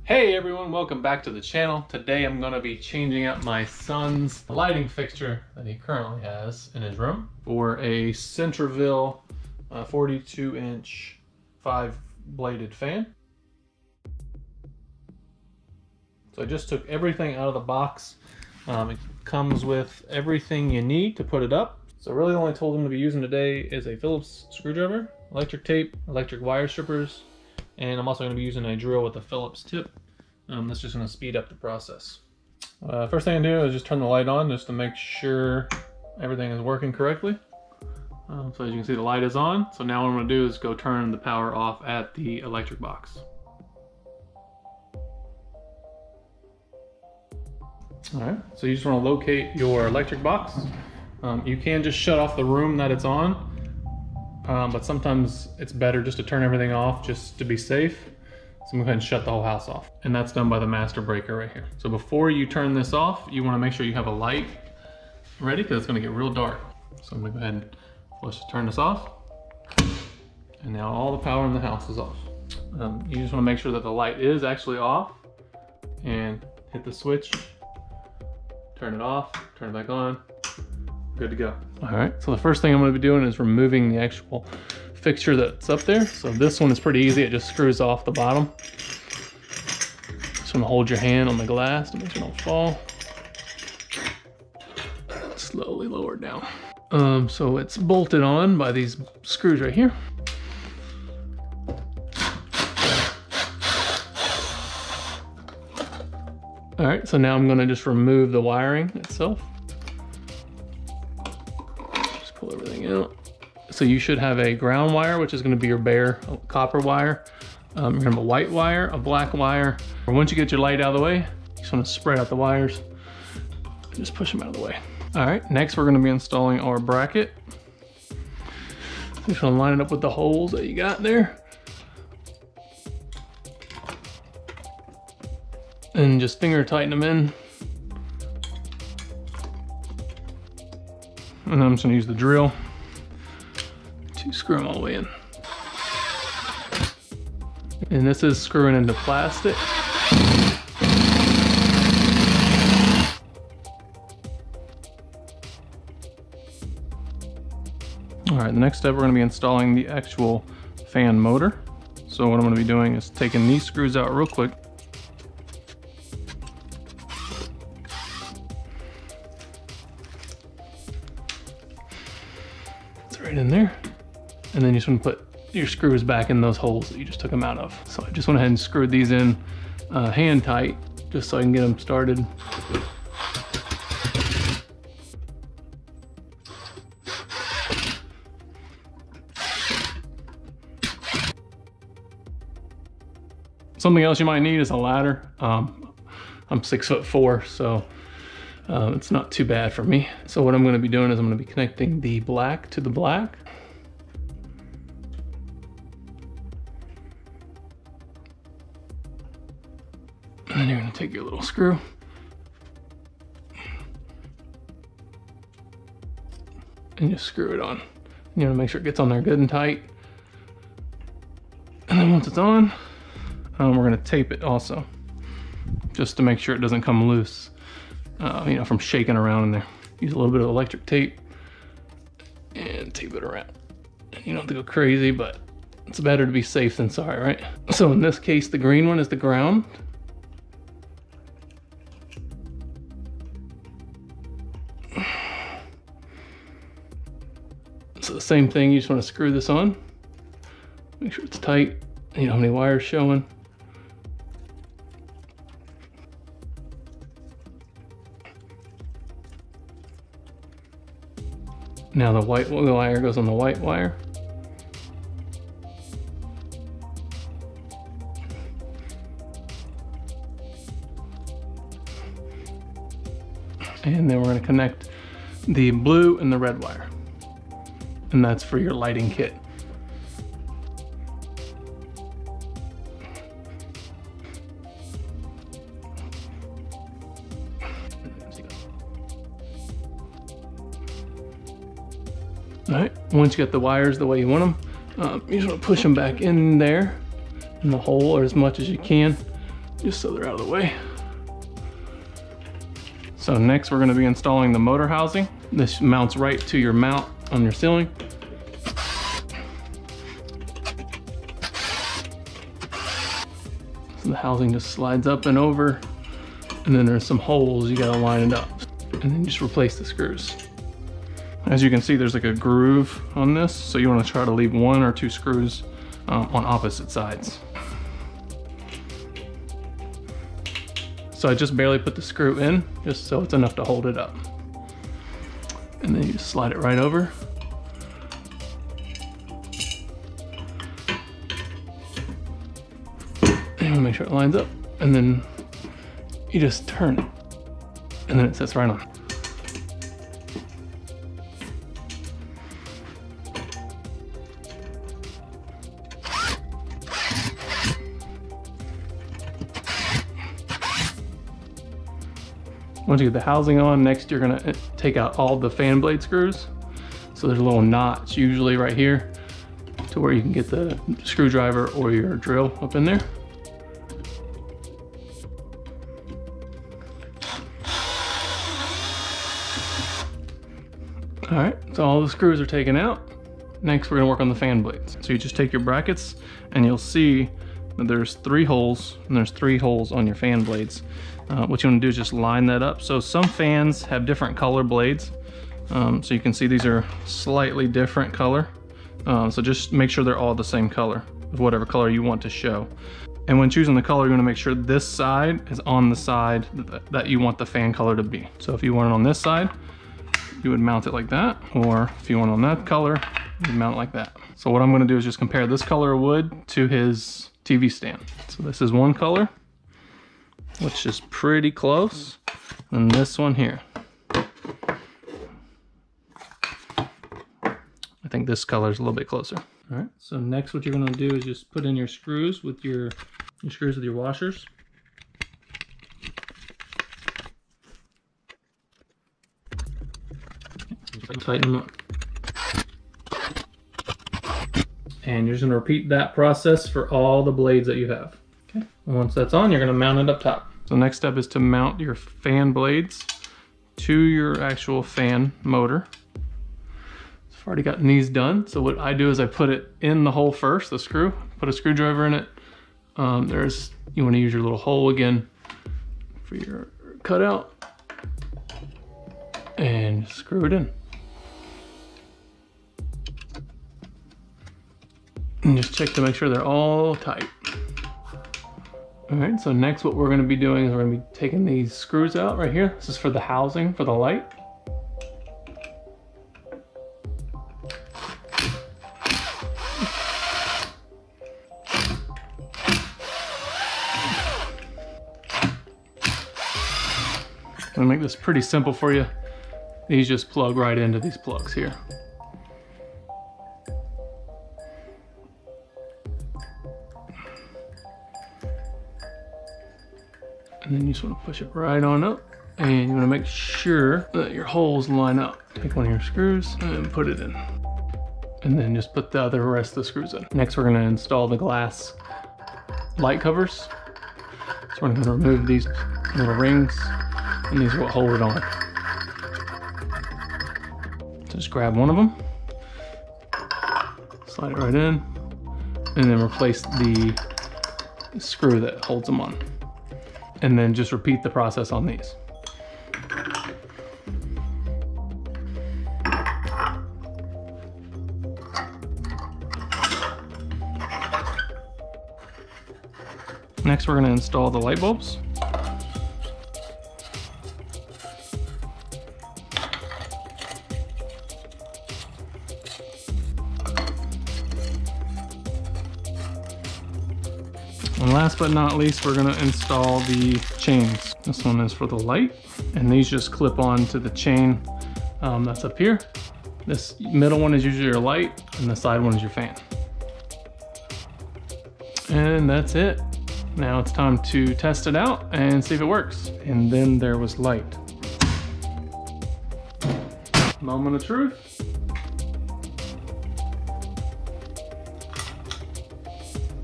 Hey everyone, welcome back to the channel. Today I'm going to be changing out my son's lighting fixture that he currently has in his room for a Centerville 42-inch 5-bladed fan. So I just took everything out of the box. It comes with everything you need to put it up. So really the only tool I'm going to be using today is a Phillips screwdriver, electric tape, electric wire strippers, and I'm also going to be using a drill with a Phillips tip. That's just going to speed up the process. First thing I do is just turn the light on just to make sure everything is working correctly. So as you can see, the light is on. So now what I'm going to do is go turn the power off at the electric box. Alright, so you just want to locate your electric box. You can just shut off the room that it's on. But sometimes it's better just to turn everything off just to be safe. So I'm going to go ahead and shut the whole house off. And that's done by the master breaker right here. So before you turn this off, you want to make sure you have a light ready because it's going to get real dark. So I'm going to go ahead and let's just turn this off. And now all the power in the house is off. You just want to make sure that the light is actually off and hit the switch, turn it off, turn it back on. Good to go. All right, so the first thing I'm going to be doing is removing the actual fixture that's up there. So this one is pretty easy. It just screws off the bottom. Just want to hold your hand on the glass to make sure it don't fall. Slowly lower it down. So it's bolted on by these screws right here. All right, so now I'm going to just remove the wiring itself. Pull everything out. So you should have a ground wire, which is going to be your bare copper wire. You're going to have a white wire, a black wire. Once you get your light out of the way, you just want to spread out the wires and just push them out of the way. All right, next we're going to be installing our bracket. Just want to line it up with the holes that you got there. And just finger tighten them in. And I'm just going to use the drill to screw them all the way in. And this is screwing into plastic. All right, the next step we're going to be installing the actual fan motor. So what I'm going to be doing is taking these screws out real quick. Right in there, and then you just want to put your screws back in those holes that you just took them out of. So I just went ahead and screwed these in hand tight just so I can get them started. Something else you might need is a ladder. I'm 6'4", so it's not too bad for me. So what I'm going to be doing is I'm going to be connecting the black to the black. And then you're going to take your little screw. And just screw it on. You want to make sure it gets on there good and tight. And then once it's on, we're going to tape it also, just to make sure it doesn't come loose. You know, from shaking around in there. Use a little bit of electric tape and tape it around. You don't have to go crazy, but it's better to be safe than sorry, right? So in this case, the green one is the ground. So the same thing, you just want to screw this on. Make sure it's tight. You don't have any wires showing. Now the white wire goes on the white wire. And then we're going to connect the blue and the red wire. And that's for your lighting kit. All right, once you get the wires the way you want them, you just want to push them back in there in the hole, or as much as you can. just so they're out of the way. So next we're going to be installing the motor housing. This mounts right to your mount on your ceiling. So the housing just slides up and over, and then there's some holes, you gotta line it up. And then just replace the screws. As you can see, there's like a groove on this, so you want to try to leave 1 or 2 screws on opposite sides. So I just barely put the screw in, just so it's enough to hold it up. And then you just slide it right over. And make sure it lines up, and then you just turn it, and then it sits right on. Once you get the housing on, next you're gonna take out all the fan blade screws. So there's a little notch usually right here to where you can get the screwdriver or your drill up in there. All right, so all the screws are taken out. Next, we're gonna work on the fan blades. So you just take your brackets and you'll see that there's 3 holes, and there's 3 holes on your fan blades. What you wanna do is just line that up. So some fans have different color blades. So you can see these are slightly different color. So just make sure they're all the same color, of whatever color you want to show. And when choosing the color, you're gonna make sure this side is on the side that you want the fan color to be. So if you want it on this side, you would mount it like that, or if you want it on that color, you mount it like that. So what I'm gonna do is just compare this color of wood to his TV stand. So this is one color, which is pretty close, and this one here. I think this color is a little bit closer. All right, so next what you're gonna do is just put in your screws with your washers. Tighten them up. And you're just gonna repeat that process for all the blades that you have. Okay. And once that's on, you're gonna mount it up top. So the next step is to mount your fan blades to your actual fan motor. So I've already gotten these done. So what I do is I put it in the hole first, the screw, put a screwdriver in it. You wanna use your little hole again for your cutout, and screw it in. And just check to make sure they're all tight. All right, so next what we're gonna be doing is we're gonna be taking these screws out right here. This is for the housing for the light. I'm gonna make this pretty simple for you. These just plug right into these plugs here. And then you just want to push it right on up, and you want to make sure that your holes line up. Take one of your screws and put it in. And then just put the rest of the screws in. Next, we're going to install the glass light covers. So we're going to remove these little rings, and these will hold it on. So just grab one of them, slide it right in, and then replace the screw that holds them on. And then just repeat the process on these. Next, we're going to install the light bulbs. And last but not least, we're gonna install the chains. This one is for the light, and these just clip on to the chain that's up here. This middle one is usually your light, and the side one is your fan. And that's it. Now it's time to test it out and see if it works. And then there was light. Moment of truth.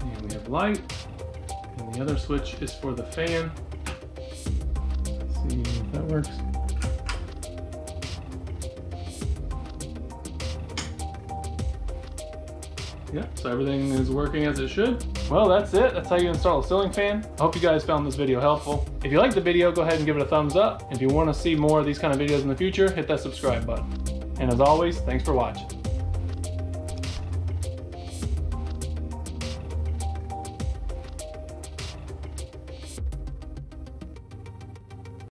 And we have light. And And the other switch is for the fan. Let's see if that works. Yeah, so everything is working as it should. Well, that's it. That's how you install a ceiling fan. I hope you guys found this video helpful. If you liked the video, go ahead and give it a thumbs up. If you want to see more of these kind of videos in the future, hit that subscribe button. And as always, thanks for watching.